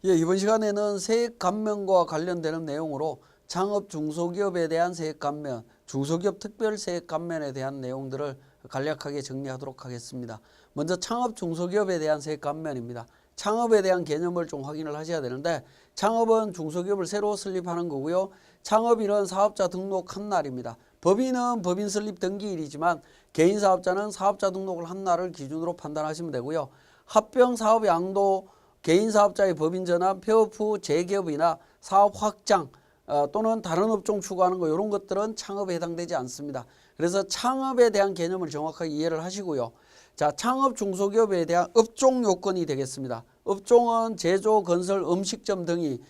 예, 이번 시간에는 세액 감면과 관련되는 내용으로 창업 중소기업에 대한 세액 감면, 중소기업 특별 세액 감면에 대한 내용들을 간략하게 정리하도록 하겠습니다. 먼저 창업 중소기업에 대한 세액 감면입니다. 창업에 대한 개념을 좀 확인을 하셔야 되는데, 창업은 중소기업을 새로 설립하는 거고요. 창업일은 사업자 등록한 날입니다. 법인은 법인 설립 등기일이지만 개인 사업자는 사업자 등록을 한 날을 기준으로 판단하시면 되고요. 합병 사업 양도, 개인 사업자의 법인 전환, 폐업 후 재개업이나 사업 확장 또는 다른 업종 추구하는 거 이런 것들은 창업에 해당되지 않습니다. 그래서 창업에 대한 개념을 정확하게 이해를 하시고요. 자, 창업 중소기업에 대한 업종 요건이 되겠습니다. 업종은 제조, 건설, 음식점 등이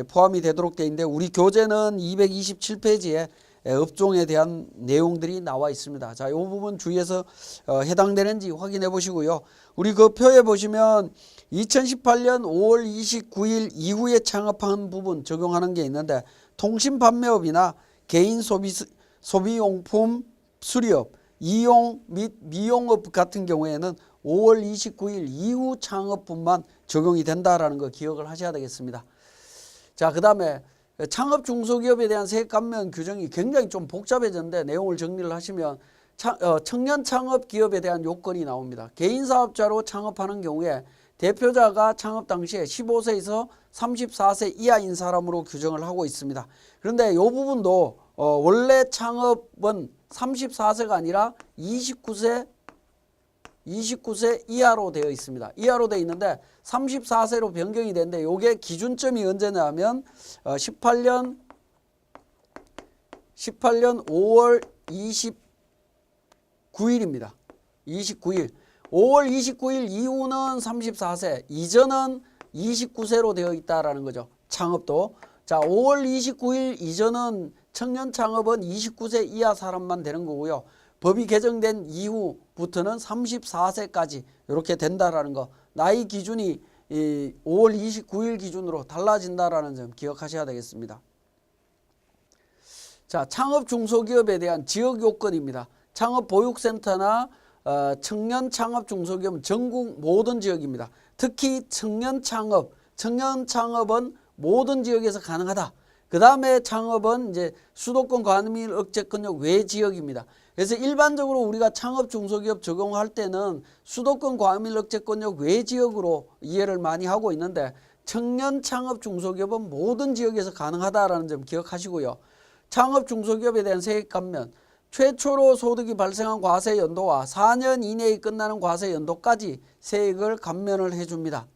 포함이 되도록 되어 있는데 우리 교재는 227페이지에 업종에 대한 내용들이 나와 있습니다. 자, 이 부분 주의해서 해당되는지 확인해 보시고요. 우리 그 표에 보시면 2018년 5월 29일 이후에 창업한 부분 적용하는 게 있는데, 통신판매업이나 개인 소비용품 수리업, 이용 및 미용업 같은 경우에는 5월 29일 이후 창업분만 적용이 된다라는 거 기억을 하셔야 되겠습니다. 자, 그 다음에 창업 중소기업에 대한 세액 감면 규정이 굉장히 좀 복잡해졌는데 내용을 정리를 하시면 청년 창업 기업에 대한 요건이 나옵니다. 개인 사업자로 창업하는 경우에 대표자가 창업 당시에 15세에서 34세 이하인 사람으로 규정을 하고 있습니다. 그런데 이 부분도 원래 창업은 34세가 아니라 29세 이하로 되어 있습니다. 이하로 되어 있는데 34세로 변경이 되는데 이게 기준점이 언제냐면 18년 5월 29일입니다. 29일. 5월 29일 이후는 34세, 이전은 29세로 되어 있다라는 거죠. 창업도. 자, 5월 29일 이전은 청년 창업은 29세 이하 사람만 되는 거고요. 법이 개정된 이후부터는 34세까지 이렇게 된다라는 거. 나이 기준이 5월 29일 기준으로 달라진다라는 점 기억하셔야 되겠습니다. 자, 창업 중소기업에 대한 지역 요건입니다. 창업 보육센터나 청년 창업 중소기업은 전국 모든 지역입니다. 특히 청년 창업은 모든 지역에서 가능하다. 그 다음에 창업은 이제 수도권 과밀 억제권역 외 지역입니다. 그래서 일반적으로 우리가 창업 중소기업 적용할 때는 수도권 과밀 억제권역 외 지역으로 이해를 많이 하고 있는데, 청년 창업 중소기업은 모든 지역에서 가능하다라는 점 기억하시고요. 창업 중소기업에 대한 세액 감면, 최초로 소득이 발생한 과세 연도와 4년 이내에 끝나는 과세 연도까지 세액을 감면을 해줍니다.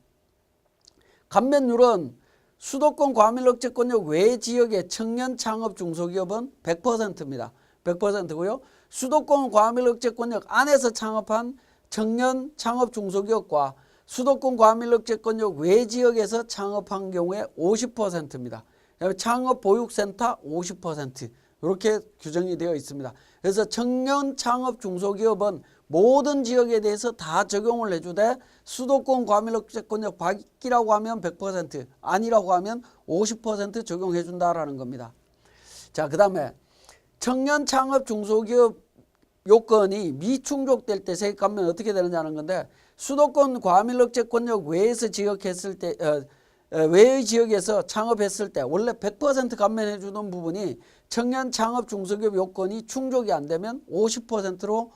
감면율은 수도권 과밀억제권역 외 지역의 청년 창업 중소기업은 100%입니다. 100%고요. 수도권 과밀억제권역 안에서 창업한 청년 창업 중소기업과 수도권 과밀억제권역 외 지역에서 창업한 경우에 50%입니다. 창업보육센터 50%. 이렇게 규정이 되어 있습니다. 그래서 청년 창업 중소기업은 모든 지역에 대해서 다 적용을 해주되, 수도권 과밀억제권역 밖이라고 하면 100%, 아니라고 하면 50% 적용해 준다라는 겁니다. 자, 그 다음에 청년 창업 중소기업 요건이 미충족될 때 세액 감면 어떻게 되느냐는 건데, 수도권 과밀억제권역 외에서 지역했을 때 외의 지역에서 창업했을 때 원래 100% 감면해 주던 부분이 청년 창업 중소기업 요건이 충족이 안 되면 50%로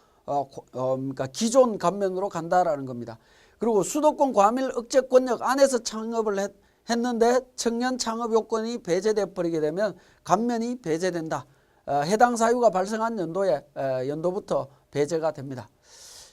그러니까 기존 감면으로 간다라는 겁니다. 그리고 수도권 과밀 억제권역 안에서 창업을 했는데 청년 창업 요건이 배제돼 버리게 되면 감면이 배제된다. 해당 사유가 발생한 연도부터 배제가 됩니다.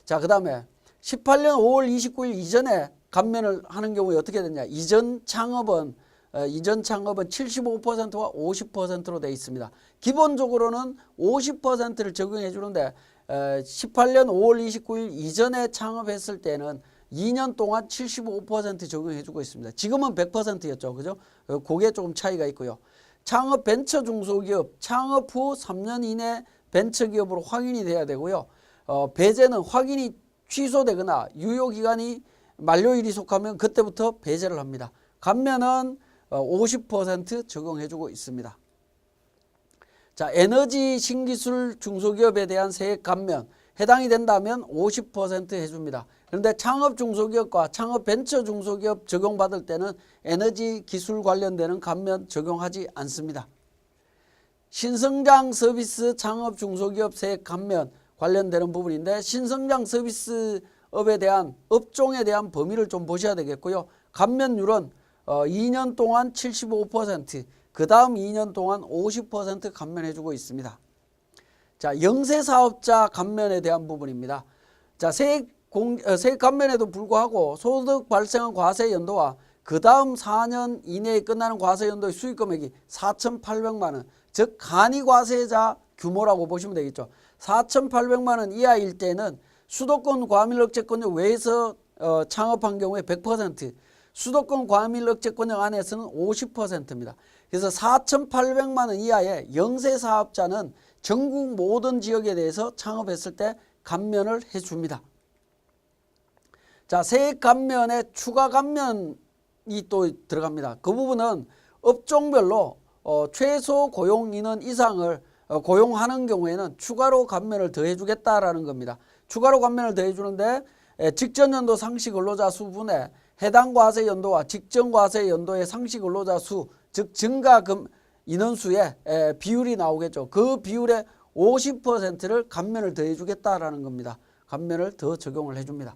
자, 그 다음에 18년 5월 29일 이전에 감면을 하는 경우에 어떻게 되냐. 이전 창업은 75%와 50%로 되어 있습니다. 기본적으로는 50%를 적용해 주는데 18년 5월 29일 이전에 창업했을 때는 2년 동안 75% 적용해 주고 있습니다. 지금은 100%였죠. 그죠? 그게 조금 차이가 있고요. 창업 벤처 중소기업 창업 후 3년 이내 벤처기업으로 확인이 돼야 되고요. 배제는 확인이 취소되거나 유효기간이 만료일이 속하면 그때부터 배제를 합니다. 감면은 50% 적용해주고 있습니다. 자, 에너지 신기술 중소기업에 대한 세액 감면 해당이 된다면 50% 해줍니다. 그런데 창업 중소기업과 창업 벤처 중소기업 적용받을 때는 에너지 기술 관련되는 감면 적용하지 않습니다. 신성장 서비스 창업 중소기업 세액 감면 관련되는 부분인데, 신성장 서비스업에 대한 업종에 대한 범위를 좀 보셔야 되겠고요. 감면율은 2년 동안 75%, 그 다음 2년 동안 50% 감면해주고 있습니다. 자, 영세사업자 감면에 대한 부분입니다. 자, 세액 감면에도 불구하고 소득 발생한 과세 연도와 그 다음 4년 이내에 끝나는 과세 연도의 수익 금액이 4,800만 원, 즉 간이과세자 규모라고 보시면 되겠죠. 4,800만 원 이하일 때는 수도권 과밀억제권역 외에서 창업한 경우에 100%, 수도권 과밀억제권역 안에서는 50%입니다. 그래서 4,800만 원 이하의 영세사업자는 전국 모든 지역에 대해서 창업했을 때 감면을 해줍니다. 자, 세액 감면에 추가 감면이 또 들어갑니다. 그 부분은 업종별로 최소 고용 인원 이상을 고용하는 경우에는 추가로 감면을 더해주겠다라는 겁니다. 추가로 감면을 더해주는데 직전 연도 상시 근로자 수 분의 해당 과세 연도와 직전 과세 연도의 상시 근로자 수, 즉 증가 인원수의 비율이 나오겠죠. 그 비율의 50%를 감면을 더해주겠다라는 겁니다. 감면을 더 적용을 해줍니다.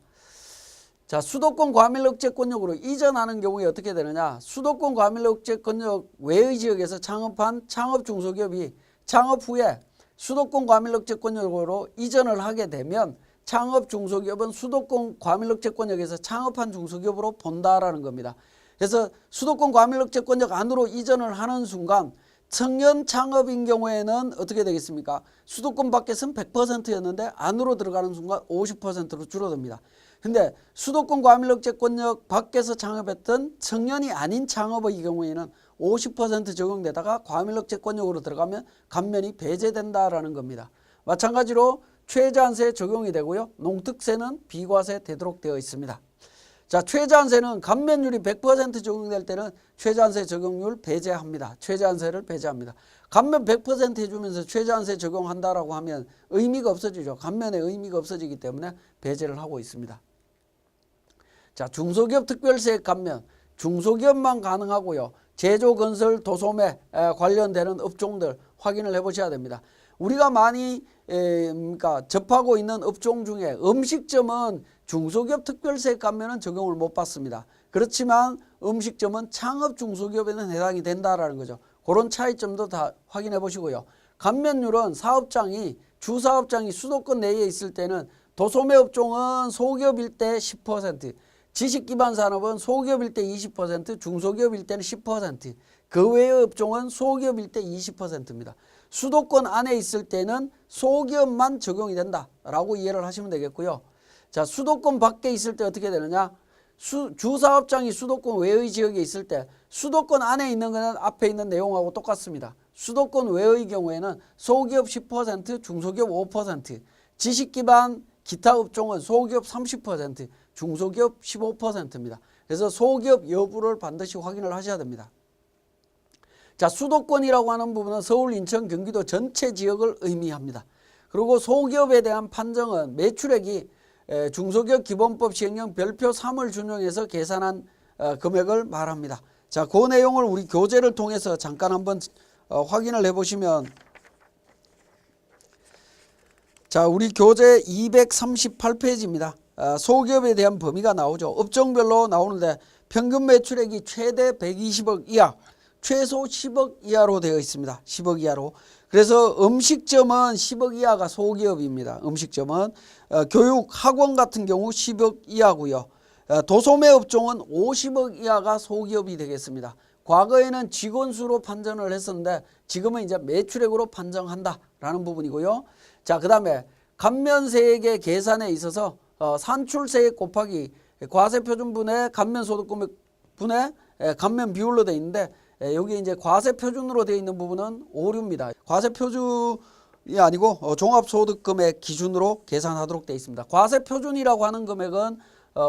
자, 수도권 과밀억제권역으로 이전하는 경우에 어떻게 되느냐. 수도권 과밀억제권역 외의 지역에서 창업한 창업중소기업이 창업 후에 수도권 과밀억제권역으로 이전을 하게 되면 창업중소기업은 수도권 과밀억제권역에서 창업한 중소기업으로 본다라는 겁니다. 그래서 수도권 과밀억제권역 안으로 이전을 하는 순간 청년 창업인 경우에는 어떻게 되겠습니까? 수도권 밖에서는 100%였는데 안으로 들어가는 순간 50%로 줄어듭니다. 근데 수도권 과밀억제권역 밖에서 창업했던 청년이 아닌 창업의 경우에는 50% 적용되다가 과밀억제권역으로 들어가면 감면이 배제된다라는 겁니다. 마찬가지로 최저한세 적용이 되고요. 농특세는 비과세 되도록 되어 있습니다. 자, 최저한세는 감면율이 100% 적용될 때는 최저한세 적용률 배제합니다. 최저한세를 배제합니다. 감면 100% 해주면서 최저한세 적용한다라고 하면 의미가 없어지죠. 감면의 의미가 없어지기 때문에 배제를 하고 있습니다. 자, 중소기업 특별세액 감면, 중소기업만 가능하고요. 제조, 건설, 도소매 관련되는 업종들 확인을 해보셔야 됩니다. 우리가 많이 접하고 있는 업종 중에 음식점은 중소기업 특별세액 감면은 적용을 못 받습니다. 그렇지만 음식점은 창업 중소기업에는 해당이 된다라는 거죠. 그런 차이점도 다 확인해 보시고요. 감면율은 주사업장이 수도권 내에 있을 때는 도소매 업종은 소기업일 때 10%, 지식기반산업은 소기업일 때 20%, 중소기업일 때는 10%, 그 외의 업종은 소기업일 때 20%입니다. 수도권 안에 있을 때는 소기업만 적용이 된다라고 이해를 하시면 되겠고요. 자, 수도권 밖에 있을 때 어떻게 되느냐? 주사업장이 수도권 외의 지역에 있을 때 수도권 안에 있는 것은 앞에 있는 내용하고 똑같습니다. 수도권 외의 경우에는 소기업 10%, 중소기업 5%, 지식기반 기타 업종은 소기업 30%, 중소기업 15%입니다. 그래서 소기업 여부를 반드시 확인을 하셔야 됩니다. 자, 수도권이라고 하는 부분은 서울, 인천, 경기도 전체 지역을 의미합니다. 그리고 소기업에 대한 판정은 매출액이 중소기업 기본법 시행령 별표 3을 준용해서 계산한 금액을 말합니다. 자, 그 내용을 우리 교재를 통해서 잠깐 한번 확인을 해보시면, 자, 우리 교재 238페이지입니다. 소기업에 대한 범위가 나오죠. 업종별로 나오는데 평균 매출액이 최대 120억 이하, 최소 10억 이하로 되어 있습니다. 10억 이하로. 그래서 음식점은 10억 이하가 소기업입니다. 음식점은 교육, 학원 같은 경우 10억 이하고요. 도소매 업종은 50억 이하가 소기업이 되겠습니다. 과거에는 직원 수로 판정을 했었는데 지금은 이제 매출액으로 판정한다라는 부분이고요. 자, 그다음에 감면세액의 계산에 있어서 산출세액 곱하기 과세표준분의 감면소득금액 분의 감면 비율로 되어 있는데, 여기 이제 과세표준으로 되어 있는 부분은 오류입니다. 과세표준이 아니고 종합소득금액 기준으로 계산하도록 되어 있습니다. 과세표준이라고 하는 금액은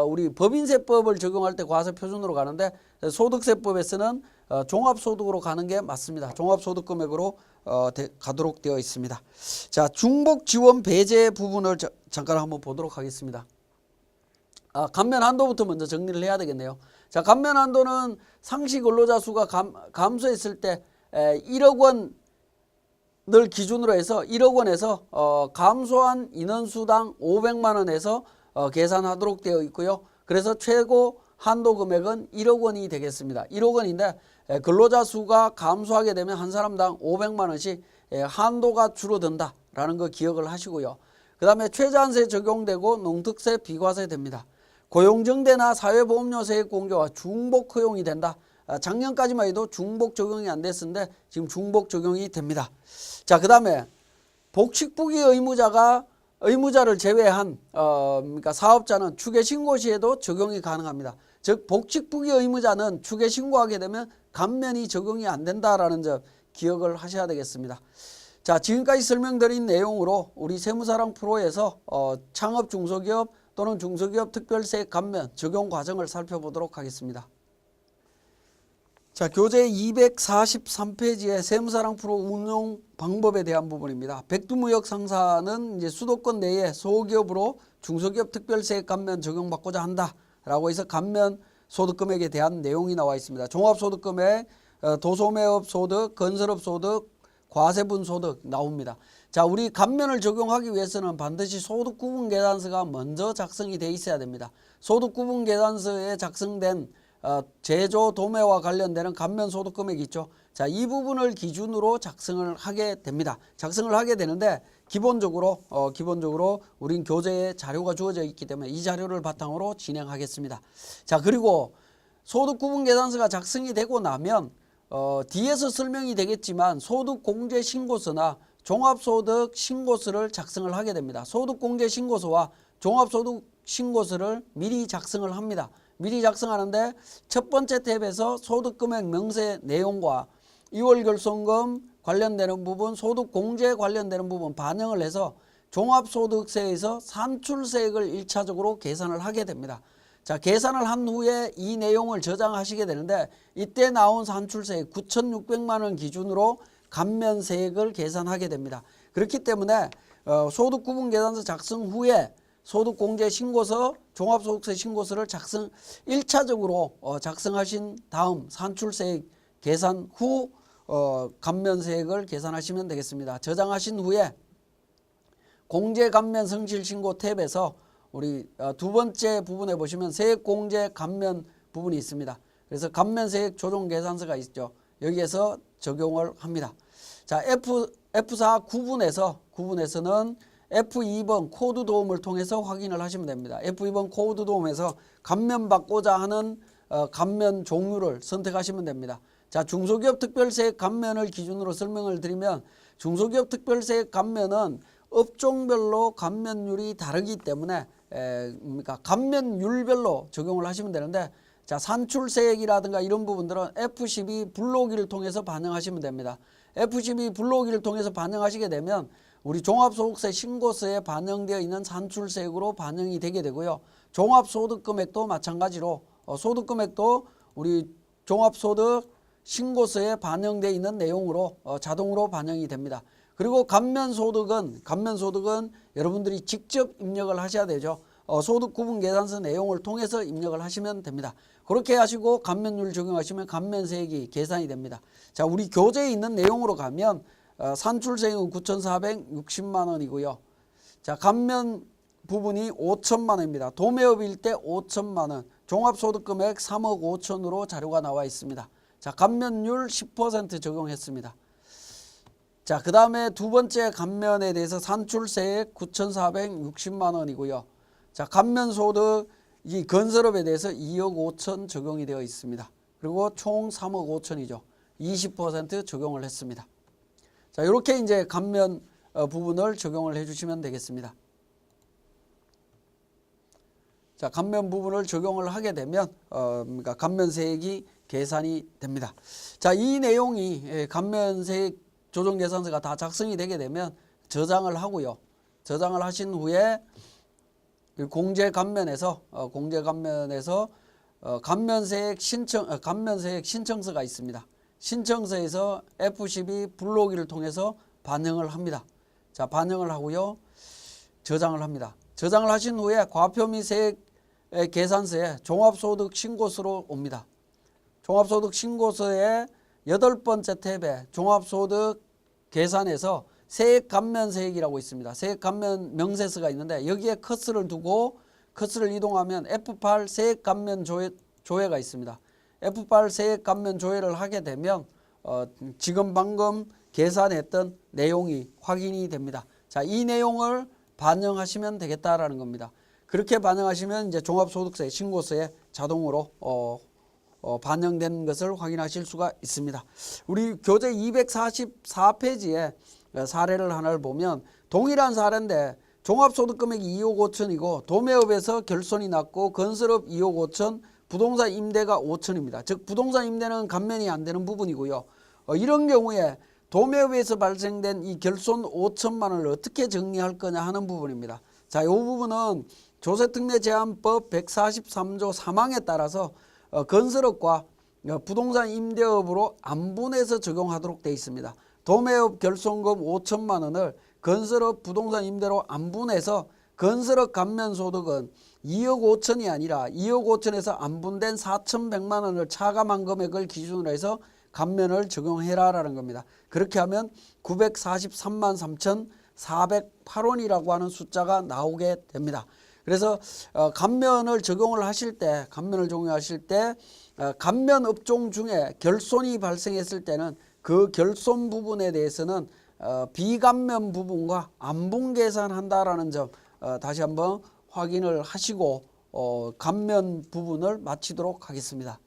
우리 법인세법을 적용할 때 과세표준으로 가는데, 소득세법에서는 종합소득으로 가는 게 맞습니다. 종합소득금액으로 가도록 되어 있습니다. 자, 중복지원 배제 부분을 잠깐 한번 보도록 하겠습니다. 감면 한도부터 먼저 정리를 해야 되겠네요. 자, 감면 한도는 상시 근로자 수가 감소했을 때 1억 원을 기준으로 해서 1억 원에서 감소한 인원수당 500만 원에서 계산하도록 되어 있고요. 그래서 최고 한도 금액은 1억 원이 되겠습니다. 1억 원인데 근로자 수가 감소하게 되면 한 사람당 500만 원씩 한도가 줄어든다라는 거 기억을 하시고요. 그 다음에 최저한세 적용되고 농특세 비과세 됩니다. 고용정대나 사회보험료세액 공제와 중복 허용이 된다. 작년까지만 해도 중복 적용이 안 됐었는데 지금 중복 적용이 됩니다. 자, 그 다음에 복식부기 의무자를 제외한 그러니까 사업자는 추계신고 시에도 적용이 가능합니다. 즉 복식부기 의무자는 추계신고하게 되면 감면이 적용이 안 된다라는 점 기억을 하셔야 되겠습니다. 자, 지금까지 설명드린 내용으로 우리 세무사랑 프로에서 창업 중소기업 또는 중소기업 특별세액 감면 적용 과정을 살펴보도록 하겠습니다. 자, 교재 243페이지의 세무사랑 프로 운용 방법에 대한 부분입니다. 백두무역 상사는 이제 수도권 내에 소기업으로 중소기업 특별세액 감면 적용받고자 한다라고 해서 감면 소득금액에 대한 내용이 나와 있습니다. 종합소득금액, 도소매업 소득, 건설업 소득, 과세분 소득 나옵니다. 자, 우리 감면을 적용하기 위해서는 반드시 소득구분계산서가 먼저 작성이 돼 있어야 됩니다. 소득구분계산서에 작성된 제조 도매와 관련되는 감면 소득금액이 있죠. 자, 이 부분을 기준으로 작성을 하게 됩니다. 작성을 하게 되는데 기본적으로 우린 교재에 자료가 주어져 있기 때문에 이 자료를 바탕으로 진행하겠습니다. 자, 그리고 소득구분계산서가 작성이 되고 나면 뒤에서 설명이 되겠지만 소득공제신고서나 종합소득신고서를 작성을 하게 됩니다. 소득공제신고서와 종합소득신고서를 미리 작성을 합니다. 미리 작성하는데 첫 번째 탭에서 소득금액 명세 내용과 2월 결손금 관련되는 부분, 소득공제 관련되는 부분 반영을 해서 종합소득세에서 산출세액을 1차적으로 계산을 하게 됩니다. 자, 계산을 한 후에 이 내용을 저장하시게 되는데 이때 나온 산출세액 9,600만 원 기준으로 감면세액을 계산하게 됩니다. 그렇기 때문에 소득구분계산서 작성 후에 소득공제신고서, 종합소득세 신고서를 1차적으로 작성하신 다음 산출세액 계산 후 감면세액을 계산하시면 되겠습니다. 저장하신 후에 공제감면 성실신고 탭에서 우리 두 번째 부분에 보시면 세액공제 감면 부분이 있습니다. 그래서 감면세액 조정계산서가 있죠. 여기에서 적용을 합니다. 자, F4 구분에서는 F2번 코드 도움을 통해서 확인을 하시면 됩니다. F2번 코드 도움에서 감면받고자 하는 감면 종류를 선택하시면 됩니다. 자, 중소기업 특별세액 감면을 기준으로 설명을 드리면 중소기업 특별세액 감면은 업종별로 감면율이 다르기 때문에 그러니까 감면율별로 적용을 하시면 되는데 자, 산출세액이라든가 이런 부분들은 F12 불러오기를 통해서 반영하시면 됩니다. F12 불러오기를 통해서 반영하시게 되면 우리 종합소득세 신고서에 반영되어 있는 산출세액으로 반영이 되게 되고요. 종합소득금액도 마찬가지로 소득금액도 우리 종합소득 신고서에 반영되어 있는 내용으로 자동으로 반영이 됩니다. 그리고 감면소득은 여러분들이 직접 입력을 하셔야 되죠. 소득구분계산서 내용을 통해서 입력을 하시면 됩니다. 그렇게 하시고 감면율 적용하시면 감면세액이 계산이 됩니다. 자, 우리 교재에 있는 내용으로 가면 산출세액은 9,460만 원이고요. 자, 감면 부분이 5천만 원입니다. 도매업일 때 5천만 원, 종합소득금액 3억 5천으로 자료가 나와 있습니다. 자, 감면율 10% 적용했습니다. 자, 그 다음에 두 번째 감면에 대해서 산출세액 9,460만 원이고요. 자, 감면소득 이 건설업에 대해서 2억 5천 적용이 되어 있습니다. 그리고 총 3억 5천이죠. 20% 적용을 했습니다. 자, 이렇게 이제 감면 부분을 적용을 해주시면 되겠습니다. 자, 감면 부분을 적용을 하게 되면 그러니까 감면세액이 계산이 됩니다. 자, 이 내용이 감면세액 조정계산서가 다 작성이 되게 되면 저장을 하고요. 저장을 하신 후에 공제감면에서 감면세액 신청서가 있습니다. 신청서에서 F12 불러오기를 통해서 반영을 합니다. 자, 반영을 하고요. 저장을 합니다. 저장을 하신 후에 과표 및 세액 계산서에 종합소득 신고서로 옵니다. 종합소득 신고서의 8번째 탭에 종합소득 계산에서 세액 감면 세액이라고 있습니다. 세액 감면 명세서가 있는데 여기에 커스를 두고 커스를 이동하면 F8 세액 감면 조회가 있습니다. F8 세액 감면 조회를 하게 되면 지금 방금 계산했던 내용이 확인이 됩니다. 자, 이 내용을 반영하시면 되겠다라는 겁니다. 그렇게 반영하시면 이제 종합소득세 신고서에 자동으로 반영된 것을 확인하실 수가 있습니다. 우리 교재 244페이지에 사례를 하나를 보면 동일한 사례인데 종합소득 금액이 2억 5천이고 도매업에서 결손이 났고 건설업 2억 5천, 부동산 임대가 5천입니다. 즉 부동산 임대는 감면이 안 되는 부분이고요. 이런 경우에 도매업에서 발생된 이 결손 5천만 원을 어떻게 정리할 거냐 하는 부분입니다. 자, 이 부분은 조세특례제한법 143조 3항에 따라서 건설업과 부동산 임대업으로 안분해서 적용하도록 되어 있습니다. 도매업 결손금 5천만 원을 건설업 부동산 임대로 안분해서 건설업 감면소득은 2억 5천이 아니라 2억 5천에서 안분된 4,100만 원을 차감한 금액을 기준으로 해서 감면을 적용해라라는 겁니다. 그렇게 하면 943만 3,408원이라고 하는 숫자가 나오게 됩니다. 그래서 감면을 적용하실 때 감면 업종 중에 결손이 발생했을 때는 그 결손 부분에 대해서는 비감면 부분과 안분 계산한다라는 점 다시 한번 확인을 하시고 감면 부분을 마치도록 하겠습니다.